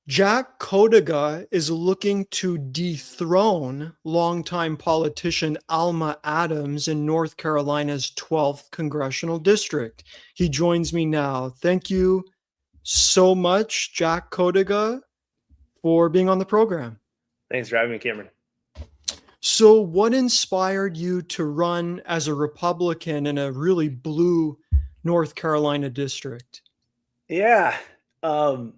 Jack Codiga is looking to dethrone longtime politician Alma Adams in North Carolina's 12th congressional district. He joins me now. Thank you so much, Jack Codiga, for being on the program. Thanks for having me, Cameron. So, what inspired you to run as a Republican in a really blue North Carolina district? Yeah, um,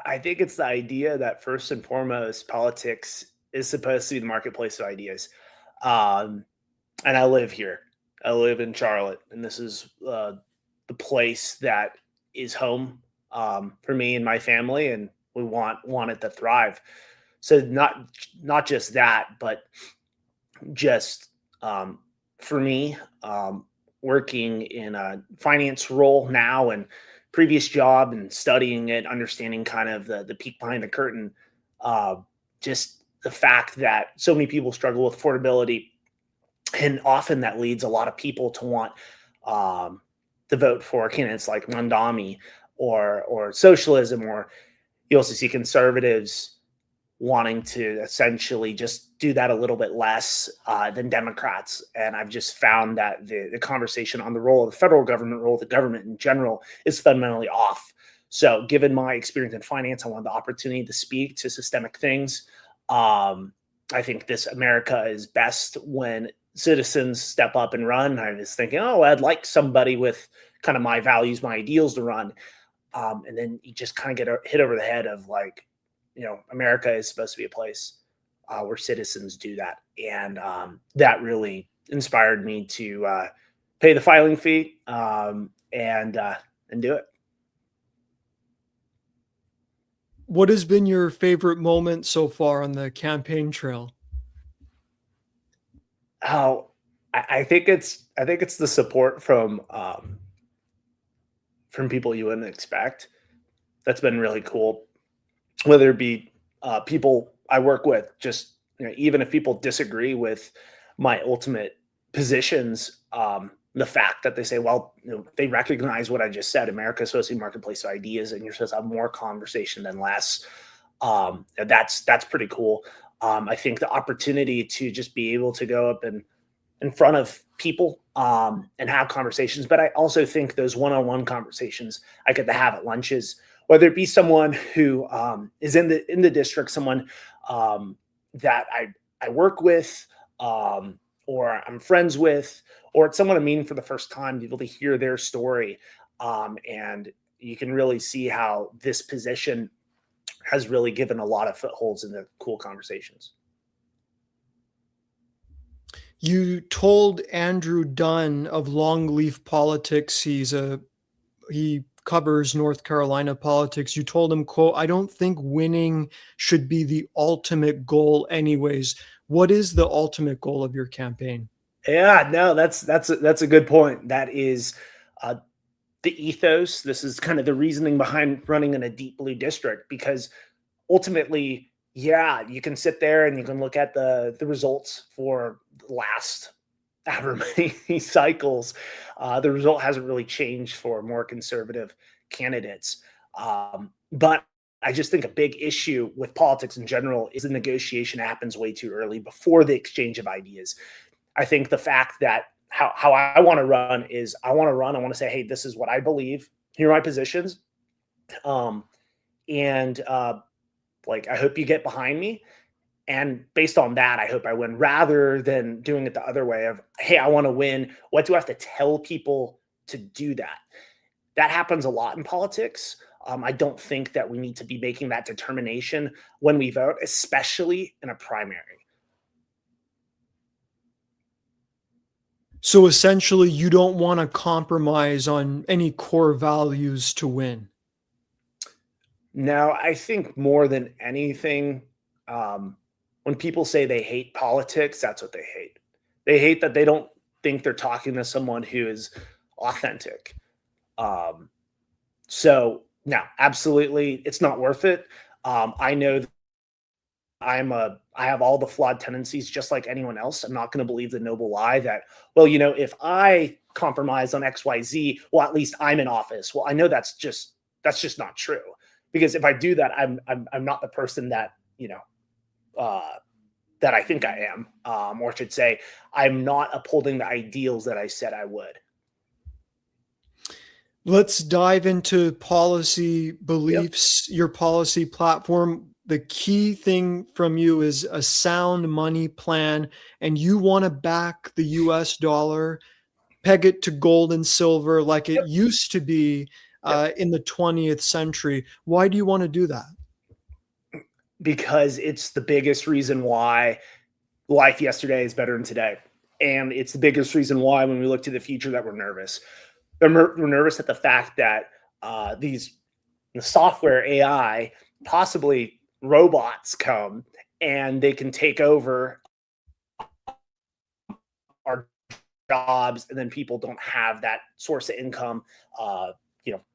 I think it's the idea that first and foremost, politics is supposed to be the marketplace of ideas. Um, and I live here. I live in Charlotte, and this is the place that is home for me and my family, and we want it to thrive. So not just that, but just for me, working in a finance role now and previous job and studying it, understanding kind of the peek behind the curtain, uh, just the fact that so many people struggle with affordability, and often that leads a lot of people to want um, to vote for candidates like Mondami or socialism, or you also see conservatives wanting to essentially just do that a little bit less than Democrats. And I've just found that the conversation on the role of the federal government, role of the government in general, is fundamentally off. So, given my experience in finance, I wanted the opportunity to speak to systemic things. I think this America is best when citizens step up and run. I was thinking, oh, I'd like somebody with kind of my values, my ideals to run. And then you just kind of get hit over the head of like, America is supposed to be a place where citizens do that. And that really inspired me to pay the filing fee and do it. What has been your favorite moment so far on the campaign trail? Oh, I think it's the support from people you wouldn't expect. That's been really cool. Whether it be people I work with, just even if people disagree with my ultimate positions, the fact that they say, well, they recognize what I just said. America is supposed to be a marketplace of ideas, and you're supposed to have more conversation than less. That's pretty cool. I think the opportunity to just be able to go up and in front of people and have conversations. But I also think those one-on-one conversations I get to have at lunches, whether it be someone who is in the district, someone that I work with, or I'm friends with, or it's someone I'm meeting for the first time, to be able to hear their story. And you can really see how this position has really given a lot of footholds in the cool conversations. You told Andrew Dunn of Longleaf Politics, he covers North Carolina politics. You told him, quote, "I don't think winning should be the ultimate goal anyways." What is the ultimate goal of your campaign? Yeah, no, that's a good point. That is uh, the ethos. This is kind of the reasoning behind running in a deep blue district, because ultimately, yeah, you can sit there and you can look at the results for the last however many cycles. The result hasn't really changed for more conservative candidates. But I just think a big issue with politics in general is the negotiation happens way too early before the exchange of ideas. I think the fact that how I want to run is I want to say, hey, this is what I believe. Here are my positions. Um, and like, I hope you get behind me. And based on that, I hope I win, rather than doing it the other way of, hey, I want to win. What do I have to tell people to do that? That happens a lot in politics. I don't think that we need to be making that determination when we vote, especially in a primary. So essentially, you don't want to compromise on any core values to win. Now, I think more than anything, um, when people say they hate politics, that's what they hate. They hate that they don't think they're talking to someone who is authentic. Um, so, no, absolutely, it's not worth it. I know that I have all the flawed tendencies just like anyone else. I'm not going to believe the noble lie that, well, if I compromise on XYZ, well, at least I'm in office. Well, I know that's just not true, because if I do that, I'm not the person that uh, that I think I am, or I should say, I'm not upholding the ideals that I said I would. Let's dive into policy Yep. beliefs, your policy platform. The key thing from you is a sound money plan, and you want to back the US dollar, peg it to gold and silver like it Yep. used to be Yep. in the 20th century. Why do you want to do that? Because it's the biggest reason why life yesterday is better than today. And it's the biggest reason why, when we look to the future, that we're nervous. We're nervous at the fact that the software AI, possibly robots, come and they can take over our jobs, and then people don't have that source of income.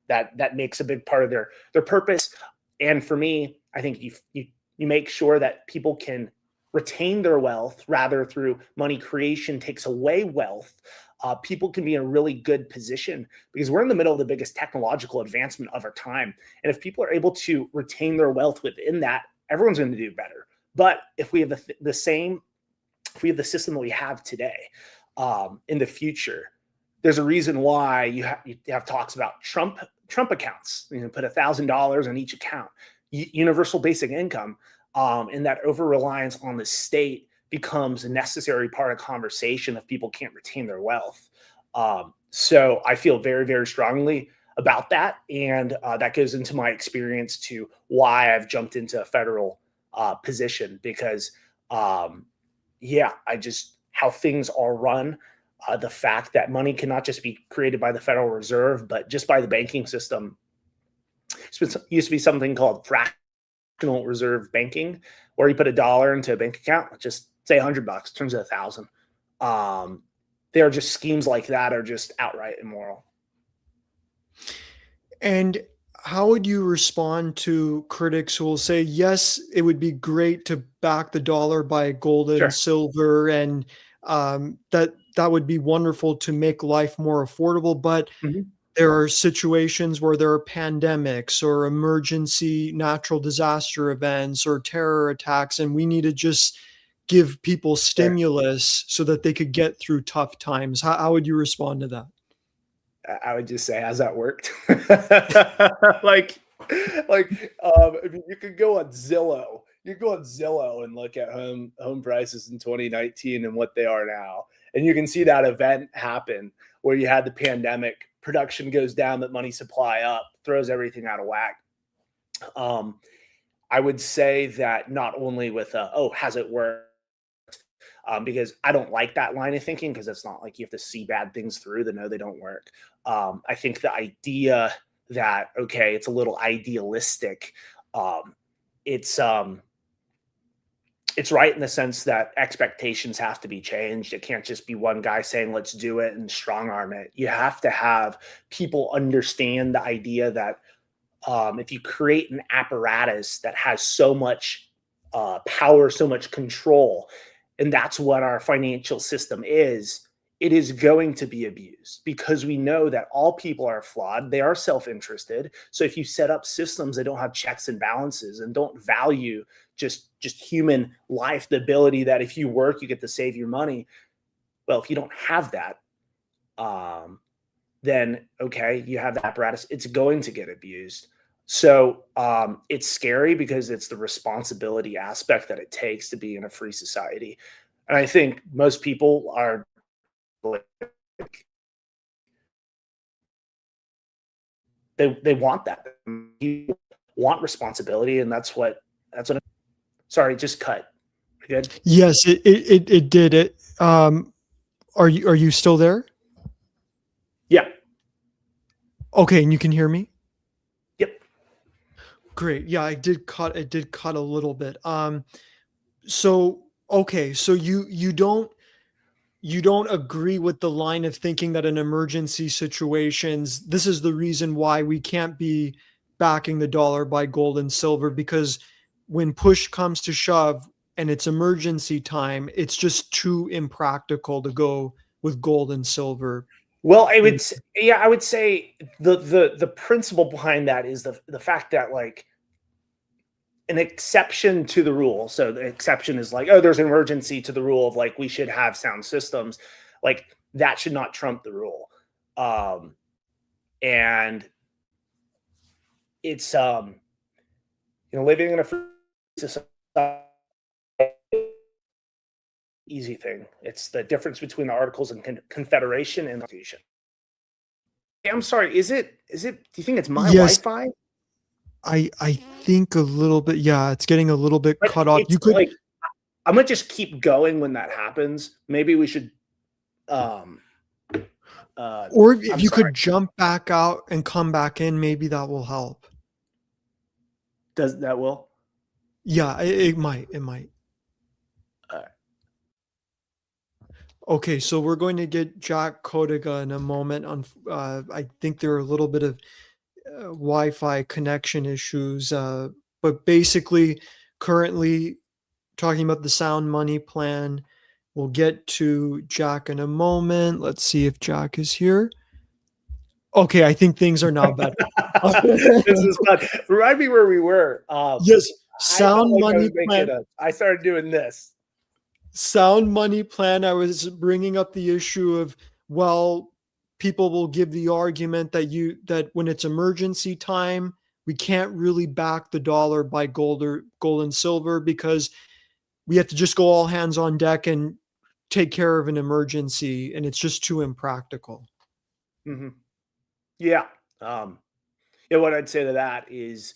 That makes a big part of their purpose. And for me, I think you make sure that people can retain their wealth rather through money creation takes away wealth. People can be in a really good position because we're in the middle of the biggest technological advancement of our time. And if people are able to retain their wealth within that, everyone's going to do better. But if we have if we have the system that we have today, in the future, there's a reason why you have talks about Trump accounts. Put $1,000 on each account, universal basic income, and that over reliance on the state becomes a necessary part of conversation if people can't retain their wealth. So I feel very, very strongly about that, and that goes into my experience to why I've jumped into a federal position because, I just how things are run. The fact that money cannot just be created by the Federal Reserve, but just by the banking system. It used to be something called fractional reserve banking, where you put $1 into a bank account, just say $100, turns into 1,000. There are just schemes like that are just outright immoral. And how would you respond to critics who will say, yes, it would be great to back the dollar by gold and Sure. silver, and that would be wonderful to make life more affordable, but Mhm. there are situations where there are pandemics or emergency natural disaster events or terror attacks, and we need to just give people Sure. stimulus so that they could get through tough times. How would you respond to that? I would just say, has that worked? like, I mean, you could go on Zillow. You go on Zillow and look at home prices in 2019 and what they are now, and you can see that event happen where you had the pandemic. Production goes down, but money supply up, throws everything out of whack. Um, I would say that not only with has it worked? Because I don't like that line of thinking because it's not like you have to see bad things through to know they don't work. I think the idea that, okay, it's a little idealistic. Um, it's um, it's right in the sense that expectations have to be changed. It can't just be one guy saying let's do it and strong arm it. You have to have people understand the idea that if you create an apparatus that has so much power, so much control, and that's what our financial system is, it is going to be abused because we know that all people are flawed. They are self interested. So if you set up systems that don't have checks and balances and don't value just human life, the ability that if you work, you get to save your money. Well, if you don't have that, um, then okay, you have the apparatus, it's going to get abused. So it's scary because it's the responsibility aspect that it takes to be in a free society. And I think most people are like, they want that. You want responsibility, and that's what. Sorry, just cut. You good? Yes, it did it. Are you still there? Yeah. Okay, and you can hear me? Yep. Great. Yeah, it did cut a little bit. So okay, so you don't agree with the line of thinking that in emergency situations, this is the reason why we can't be backing the dollar by gold and silver, because when push comes to shove and it's emergency time, it's just too impractical to go with gold and silver. Well, In I would say the principle behind that is the fact that, like, an exception to the rule. So the exception is like, oh, there's an emergency to the rule of like we should have sound systems. Like that should not trump the rule. Um, and it's living in a free society, easy thing. It's the difference between the Articles of Confederation and the Constitution. I'm sorry. Is it? Do you think it's my Yes, Wi-Fi? I think a little bit. Yeah, it's getting a little bit But cut off. it's You could, like I'm gonna just keep going when that happens. Maybe we should. Um, or if I'm you sorry. could jump back out and come back in, maybe that will help. Does that will? Yeah, it might. It might. All right. Okay, so we're going to get Jack Codiga in a moment. On, I think there are a little bit of Wi-Fi connection issues, but basically, currently talking about the sound money plan. We'll get to Jack in a moment. Let's see if Jack is here. Okay, I think things are now better. This is fun. Remind me where we were. Yes, I felt sound like I money was making plan. I started doing this. Sound money plan. I was bringing up the issue of, well, people will give the argument that when it's emergency time, we can't really back the dollar by gold and silver because we have to just go all hands on deck and take care of an emergency, and it's just too impractical. Hmm. Yeah. Yeah. What I'd say to that is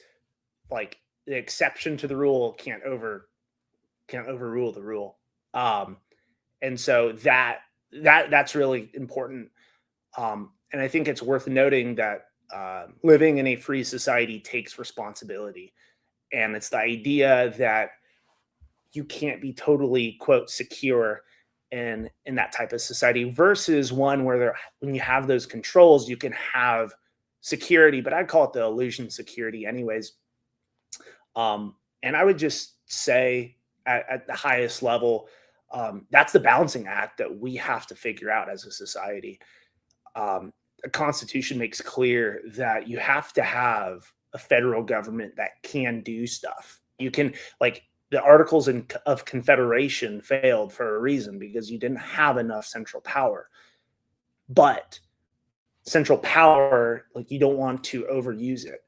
like the exception to the rule can't overrule the rule. Um, and so that's really important. And I think it's worth noting that living in a free society takes responsibility, and it's the idea that you can't be totally quote secure in that type of society versus one where when you have those controls you can have security, but I'd call it the illusion security anyways. And I would just say at the highest level, that's the balancing act that we have to figure out as a society. The Constitution makes clear that you have to have a federal government that can do stuff. You can, like, the Articles of Confederation failed for a reason because you didn't have enough central power. But central power, like, you don't want to overuse it.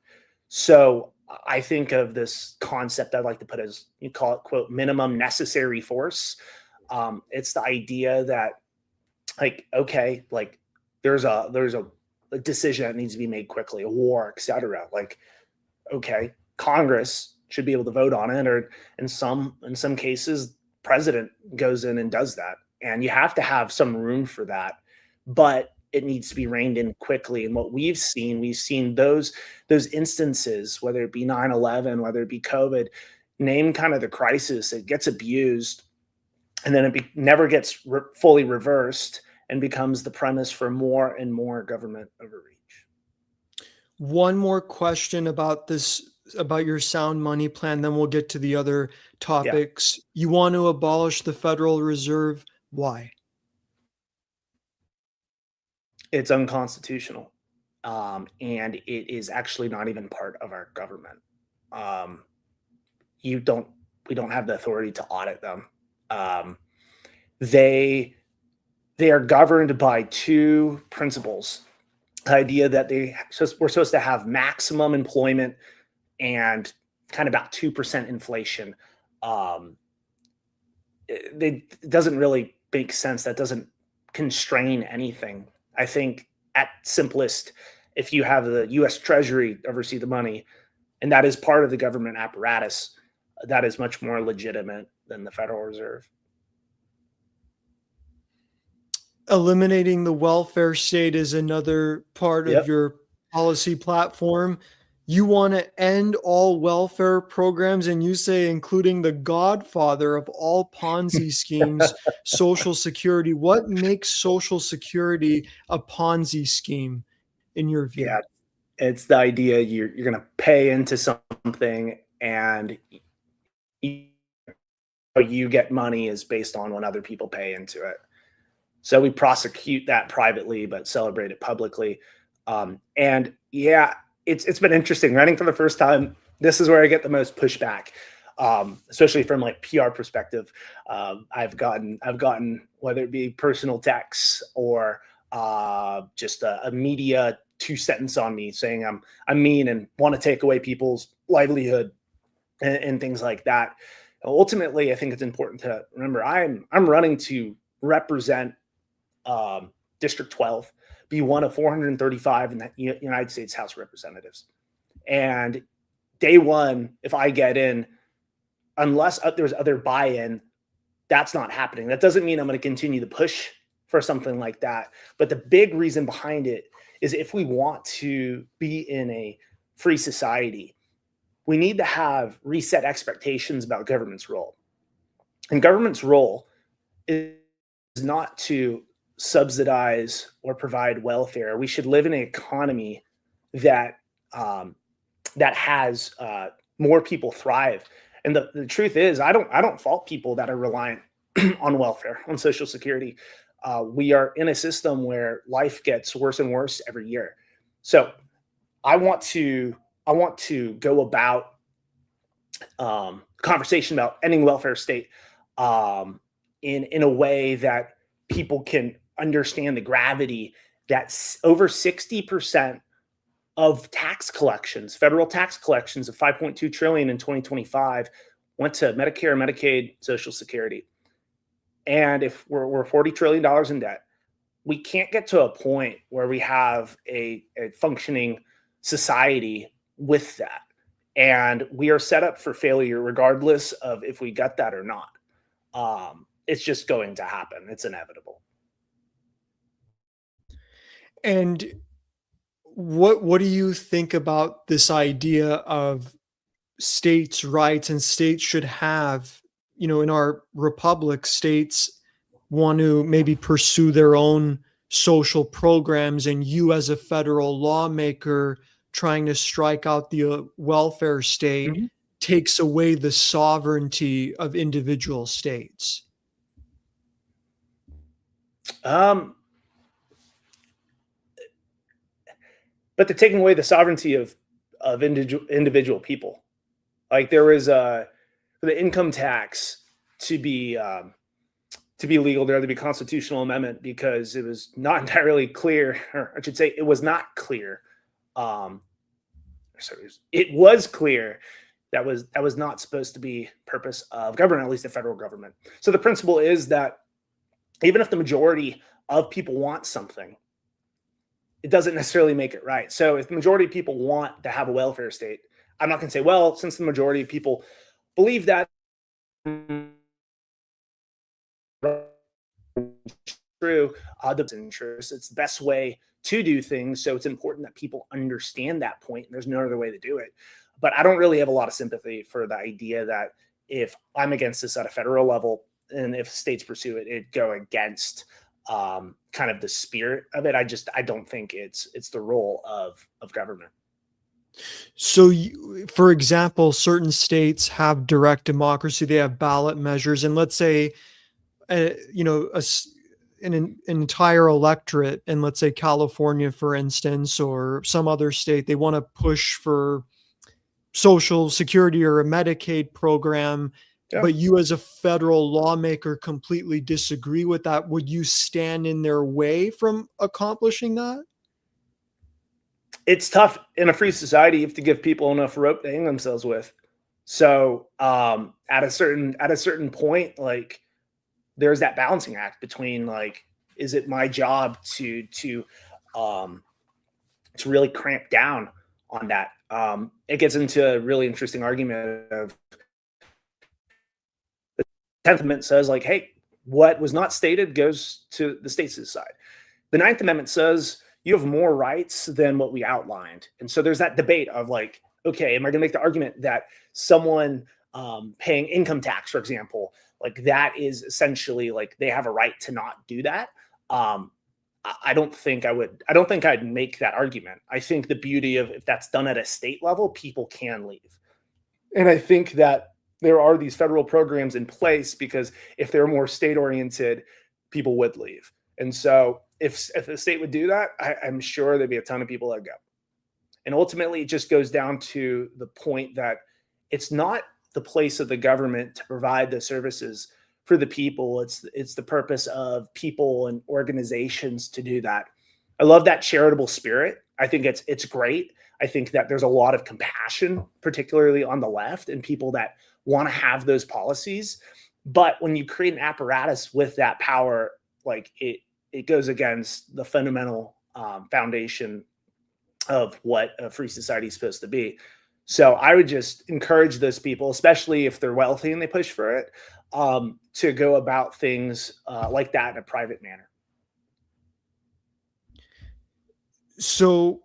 So I think of this concept I'd like to put as, you call it, quote, minimum necessary force. It's the idea that, like, okay, like there's a decision that needs to be made quickly, a war, etc. Like, okay, Congress should be able to vote on it, or in some cases, president goes in and does that, and you have to have some room for that, but it needs to be reined in quickly. And what we've seen those instances, whether it be 9/11, whether it be COVID, name kind of the crisis, it gets abused, and then never gets fully reversed and becomes the premise for more and more government overreach. One more question about this, about your sound money plan, then we'll get to the other Yeah, topics. You want to abolish the Federal Reserve. Why? it's unconstitutional, and it is actually not even part of our government. Um, you don't We don't have the authority to audit them. Um, they they are governed by two principles: the idea that we're supposed to have maximum employment and kind of about 2% inflation. Um, it doesn't really make sense. That doesn't constrain anything. I think at simplest, if you have the U.S. Treasury oversee the money, and that is part of the government apparatus, that is much more legitimate than the Federal Reserve. Eliminating the welfare state is another part of Yep. your policy platform. You want to end all welfare programs, and you say, including the godfather of all Ponzi schemes, Social Security. What makes Social Security a Ponzi scheme in your Yeah, view? it's the idea you're going to pay into something, and you, you get money is based on when other people pay into it. So we prosecute that privately, but celebrate it publicly. And yeah, it's been interesting running for the first time. this is where I get the most pushback, especially from like PR perspective. I've gotten whether it be personal texts or just a media two-sentence on me saying I'm mean and want to take away people's livelihood and things like that. Ultimately, I think it's important to remember I'm running to represent District 12, be one of 435 in the United States House of Representatives. And day one, if I get in, unless there's other buy-in, that's not happening. That doesn't mean I'm going to continue to push for something like that. But the big reason behind it is if we want to be in a free society, we need to have reset expectations about government's role. And government's role is not to subsidize or provide welfare. We should live in an economy that that has more people thrive. And the truth is, I don't fault people that are reliant on welfare, on Social Security. We are in a system where life gets worse and worse every year. So I want to go about conversation about ending welfare state in a way that people can understand the gravity that over 60% of tax collections, federal tax collections of 5.2 trillion in 2025 went to Medicare, Medicaid, Social Security. And if we're $40 trillion in debt, we can't get to a point where we have a functioning society with that. And we are set up for failure regardless of if we get that or not. It's just going to happen. It's inevitable. And what do you think about this idea of states' rights, and states should have, in our republic, states want to maybe pursue their own social programs, and you as a federal lawmaker trying to strike out the welfare state Mhm. takes away the sovereignty of individual states? Um, but they're taking away the sovereignty of individual people. Like there was for the income tax to be legal, there had to be a constitutional amendment because it was not entirely clear, or I should say, it was not clear. Um, sorry, it was clear that was not supposed to be purpose of government, at least the federal government. So the principle is that even if the majority of people want something, it doesn't necessarily make it right. So if the majority of people want to have a welfare state, I'm not going to say, well, since the majority of people believe that true, the interest, it's the best way to do things. So it's important that people understand that point. And there's no other way to do it. But I don't really have a lot of sympathy for the idea that if I'm against this at a federal level, and if states pursue it, it'd go against kind of the spirit of it. I don't think it's the role of government. So, for example, certain states have direct democracy, they have ballot measures, and let's say, an entire electorate, and let's say California, for instance, or some other state, they want to push for Social Security or a Medicaid program, Yeah. but you as a federal lawmaker completely disagree with that. Would you stand in their way from accomplishing that? It's tough in a free society. You have to give people enough rope to hang themselves with. So at a certain point, like there's that balancing act between like, is it my job um, to really cramp down on that? It gets into a really interesting argument of the 10th Amendment says like, hey, what was not stated goes to the states to decide. The Ninth Amendment says you have more rights than what we outlined. And so there's that debate of like, okay, am I going to make the argument that someone paying income tax, for example, like that is essentially like they have a right to not do that? I don't think I would. I don't think I'd make that argument. I think the beauty of if that's done at a state level, people can leave. And I think that there are these federal programs in place because if they're more state oriented, people would leave. And so if the state would do that, I'm sure there'd be a ton of people that go. And ultimately, it just goes down to the point that it's not the place of the government to provide the services for the people. It's the purpose of people and organizations to do that. I love that charitable spirit. I think it's great. I think that there's a lot of compassion, particularly on the left, and people that want to have those policies. But when you create an apparatus with that power, like it goes against the fundamental foundation of what a free society is supposed to be. So I would just encourage those people, especially if they're wealthy and they push for it, to go about things like that in a private manner. So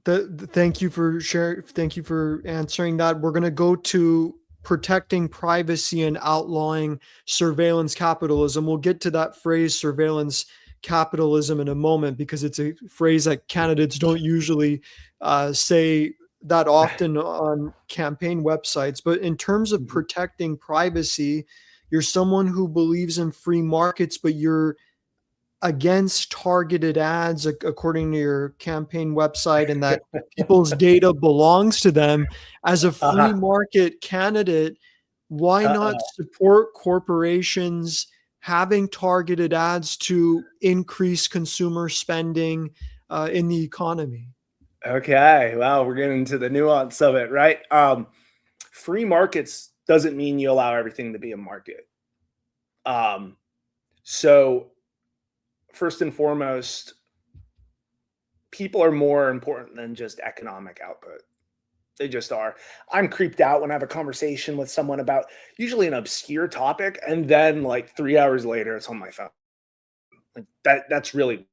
thank you for sharing. Thank you for answering that. We're going to go to protecting privacy and outlawing surveillance capitalism. We'll get to that phrase surveillance capitalism in a moment because it's a phrase that candidates don't usually say that often on campaign websites. But in terms of protecting privacy, you're someone who believes in free markets, but you're against targeted ads according to your campaign website, and that people's data belongs to them. As a free Uh-huh. market candidate, why not Uh-oh. support corporations having targeted ads to increase consumer spending in the economy? Okay. Wow. We're getting into the nuance of it, right? Free markets doesn't mean you allow everything to be a market. Um, so first and foremost, people are more important than just economic output. They just are. I'm creeped out when I have a conversation with someone about usually an obscure topic, and then like 3 hours later, it's on my phone. Like that's really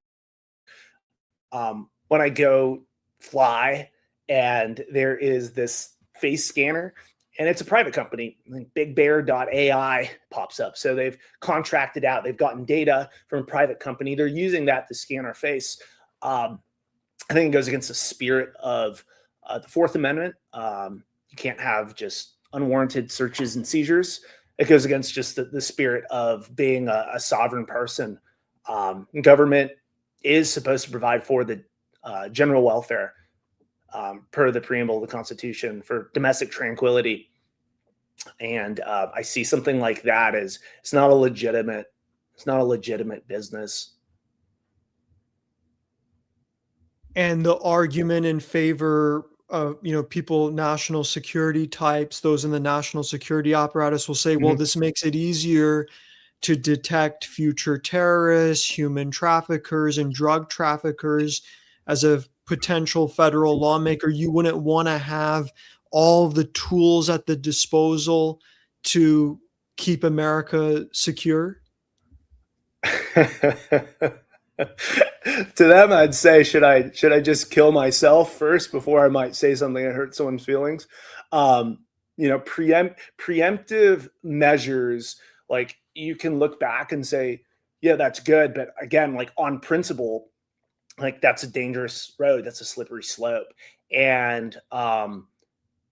when I go fly and there is this face scanner and it's a private company, like bigbear.ai pops up. So they've contracted out, they've gotten data from a private company. They're using that to scan our face. I think it goes against the spirit of the Fourth Amendment. You can't have just unwarranted searches and seizures. It goes against just the spirit of being a sovereign person. Government is supposed to provide for the general welfare per the preamble of the Constitution for domestic tranquility. And I see something like that as it's not a legitimate business. And the argument in favor of, people, national security types, those in the national security apparatus will say, well, Mhm. this makes it easier to detect future terrorists, human traffickers, and drug traffickers. As a potential federal lawmaker, you wouldn't want to have all the tools at the disposal to keep America secure. To them, I'd say, should I just kill myself first before I might say something that hurts someone's feelings? Um, preemptive measures, like you can look back and say, yeah, that's good, but again, like on principle, like that's a dangerous road, that's a slippery slope, and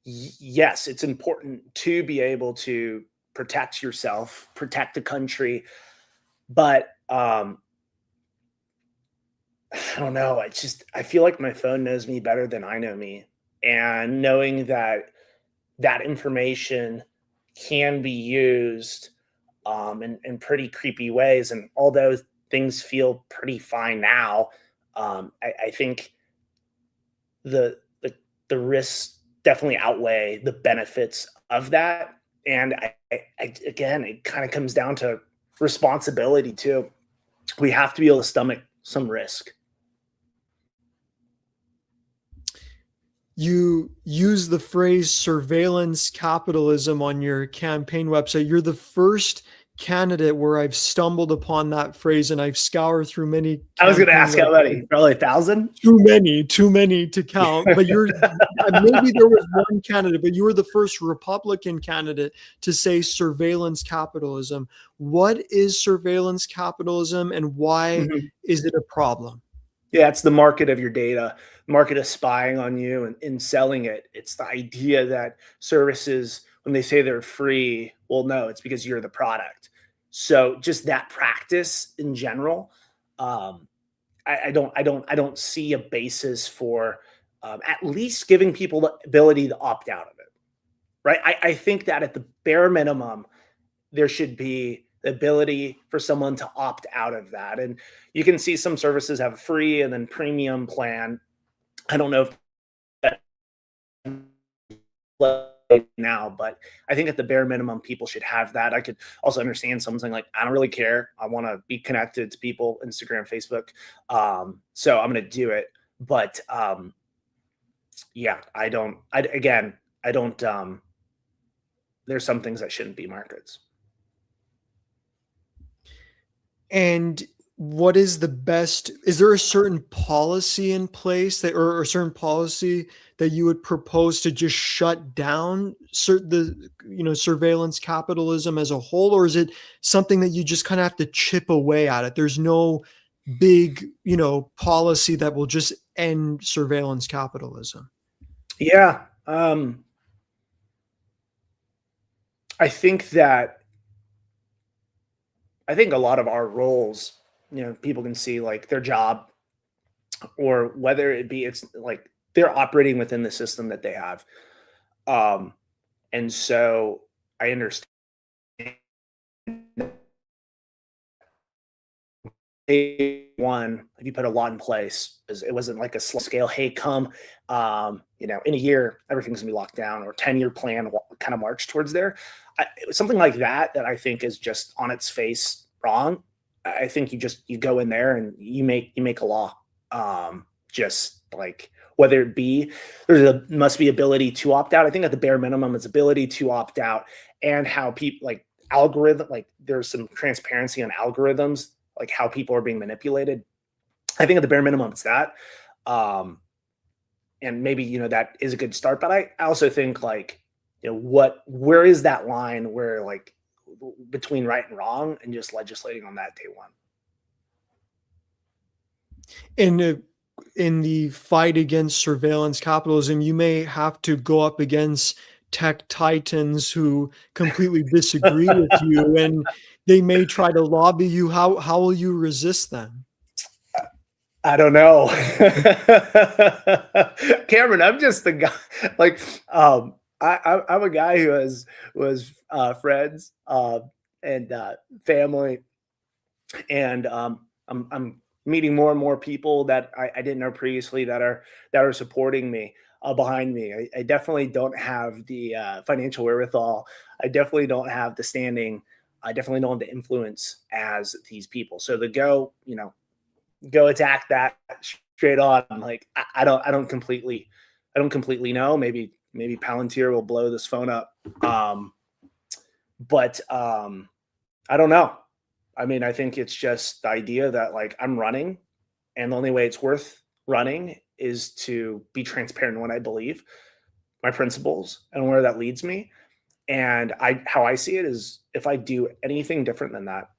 yes, it's important to be able to protect yourself, protect the country, but I don't know. I feel like my phone knows me better than I know me. And knowing that that information can be used in pretty creepy ways. And although things feel pretty fine now, I think the, the the risks definitely outweigh the benefits of that. And again, it kind of comes down to responsibility too. We have to be able to stomach some risk. You use the phrase surveillance capitalism on your campaign website. You're the first candidate where I've stumbled upon that phrase, and I've scoured through many I was going to campaign ask how websites. many, probably 1,000. Too many to count. But maybe there was one candidate, but you were the first Republican candidate to say surveillance capitalism. What is surveillance capitalism, and why Mhm. is it a problem? Yeah, it's the market of your data, market of spying on you and selling it. It's the idea that services, when they say they're free, well, no, it's because you're the product. So just that practice in general, I don't see a basis for at least giving people the ability to opt out of it, right? I think that at the bare minimum, there should be the ability for someone to opt out of that. And you can see some services have a free and then premium plan. I don't know if that now, but I think at the bare minimum, people should have that. I could also understand someone saying like, I don't really care. I want to be connected to people, Instagram, Facebook. So I'm going to do it. But yeah, I don't, there's some things that shouldn't be markets. And what is the best? Is there a certain policy in place that, or a certain policy that you would propose to just shut down surveillance capitalism as a whole, or is it something that you just kind of have to chip away at it? There's no big, policy that will just end surveillance capitalism. Yeah. I think that I think a lot of our roles, people can see like their job, or whether it be it's like they're operating within the system that they have. Um, and so I understand one, if you put a lot in place, it wasn't like a slow scale, hey, come, in a year, everything's gonna be locked down, or 10-year plan kind of march towards there. Something like that I think is just on its face wrong. I think you go in there and you make a law. Just like whether it be must be ability to opt out. I think at the bare minimum, it's ability to opt out, and how people like algorithm, like there's some transparency on algorithms, like how people are being manipulated. I think at the bare minimum, it's that. And maybe, that is a good start, but I also think like, where is that line where like between right and wrong, and just legislating on that day one? In the fight against surveillance capitalism, you may have to go up against tech titans who completely disagree with you, and they may try to lobby you. How will you resist them? I don't know. Cameron, I'm just the guy. Like, I'm a guy who was friends and family, and I'm meeting more and more people that I didn't know previously that are supporting me, behind me. I definitely don't have the financial wherewithal. I definitely don't have the standing. I definitely don't have the influence as these people. So to go attack that straight on, like I don't completely know. Maybe Palantir will blow this phone up. But I don't know. I mean, I think it's just the idea that like I'm running, and the only way it's worth running is to be transparent in what I believe, my principles, and where that leads me. And how I see it is, if I do anything different than that,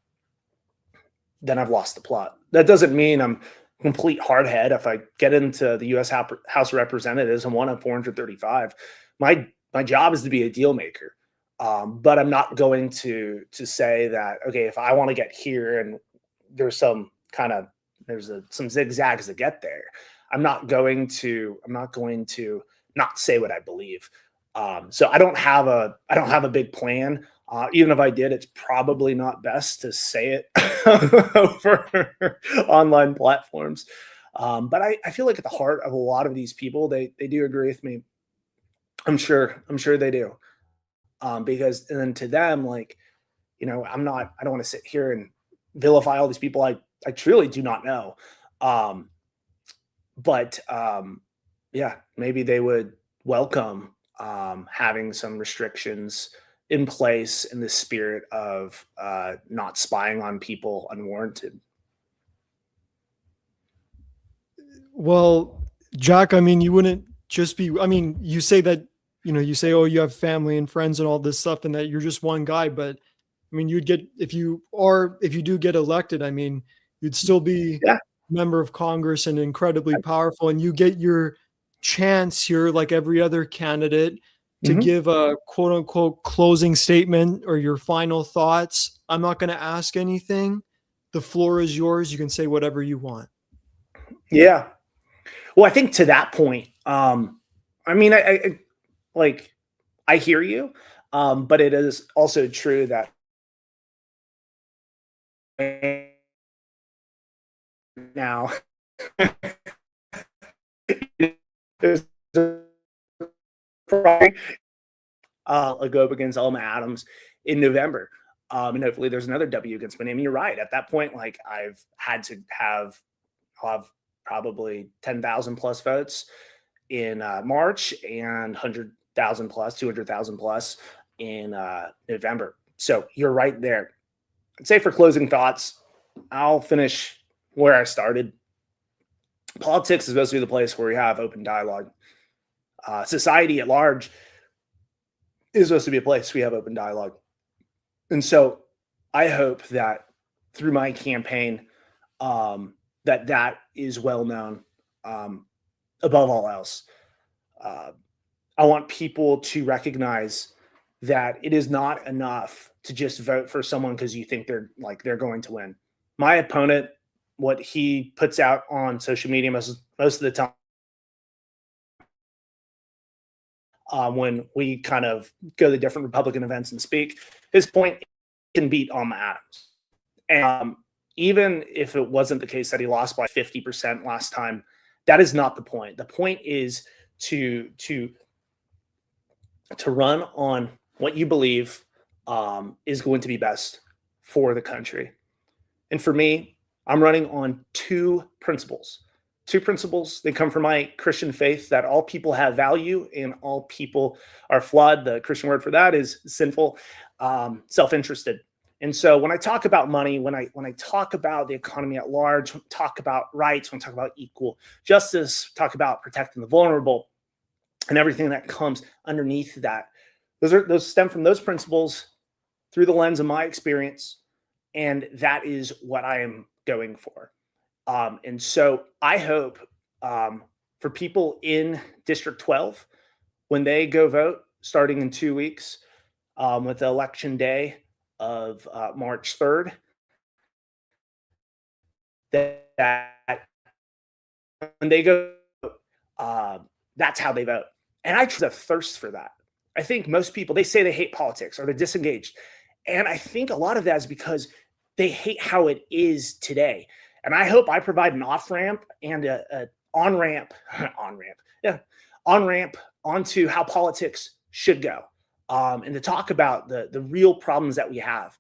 then I've lost the plot. That doesn't mean I'm complete hardhead. If I get into the U.S. House of Representatives and one of 435, my job is to be a deal maker. But I'm not going to say that, okay, if I want to get here and there's some zigzags to get there, I'm not going to not say what I believe. So I don't have a big plan. Even if I did, it's probably not best to say it over online platforms. But I feel like at the heart of a lot of these people, they do agree with me. I'm sure they do. Because then to them, like, I don't want to sit here and vilify all these people I truly do not know. But yeah, maybe they would welcome having some restrictions in place in the spirit of not spying on people unwarranted. Well, Jack, I mean, you wouldn't just be, I mean, you say that, you say, oh, you have family and friends and all this stuff, and that you're just one guy, but I mean, if you do get elected, I mean, you'd still be Yeah. a member of Congress and incredibly powerful, and you get your chance here, like every other candidate, to Mhm. give a quote unquote closing statement or your final thoughts. I'm not going to ask anything. The floor is yours. You can say whatever you want. Yeah. Well, I think to that point, Um, I mean, like I hear you, but it is also true that now there's probably a go up against Alma Adams in November. And hopefully there's another W against my name. And you're right. At that point, like I've had to have probably 10,000 plus votes in March and 100,000 plus, 200,000 plus in November. So you're right there. I'd say for closing thoughts, I'll finish where I started. Politics is supposed to be the place where we have open dialogue. Society at large is supposed to be a place we have open dialogue. And so I hope that through my campaign, that is well known above all else. I want people to recognize that it is not enough to just vote for someone because you think they're going to win. My opponent, what he puts out on social media most of the time, when we kind of go to different Republican events and speak, his point can beat Alma Adams. And even if it wasn't the case that he lost by 50% last time, that is not the point. The point is to run on what you believe is going to be best for the country. And for me, I'm running on two principles. Two principles. They come from my Christian faith that all people have value and all people are flawed. The Christian word for that is sinful, self-interested. And so when I talk about money, when I talk about the economy at large, talk about rights, when I talk about equal justice, talk about protecting the vulnerable, and everything that comes underneath that, those stem from those principles through the lens of my experience, and that is what I am going for. And so I hope for people in District 12, when they go vote starting in 2 weeks with the election day of March 3rd, that when they go, that's how they vote. And I just have a thirst for that. I think most people, they say they hate politics or they're disengaged. And I think a lot of that is because they hate how it is today. And I hope I provide an off ramp and a on ramp onto how politics should go, and to talk about the real problems that we have,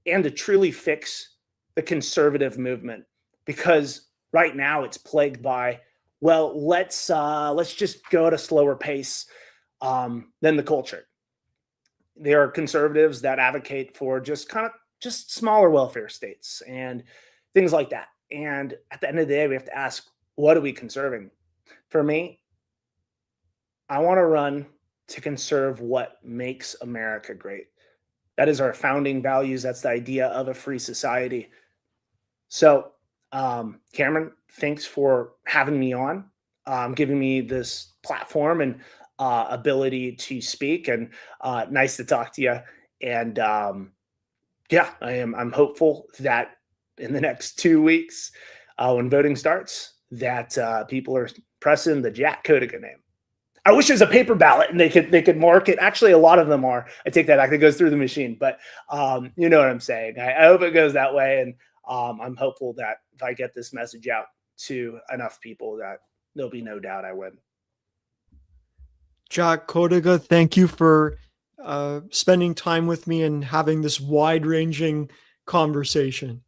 and to truly fix the conservative movement, because right now it's plagued by, well, let's just go at a slower pace than the culture. There are conservatives that advocate for just smaller welfare states and things like that. And at the end of the day, we have to ask, what are we conserving? For me, I want to run to conserve what makes America great. That is our founding values. That's the idea of a free society. So, Cameron, thanks for having me on, giving me this platform and ability to speak, and nice to talk to you. And yeah, I'm hopeful that in the next 2 weeks, when voting starts, that people are pressing the Jack Codiga name. I wish it was a paper ballot and they could mark it. Actually, a lot of them are. I take that back. It goes through the machine, but you know what I'm saying. I hope it goes that way, and I'm hopeful that if I get this message out to enough people, that there'll be no doubt I win. Jack Codiga, thank you for spending time with me and having this wide-ranging conversation.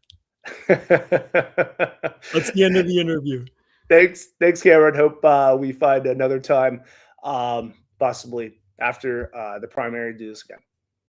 That's the end of the interview. Thanks, Cameron. Hope we find another time, possibly after the primary, to do this again.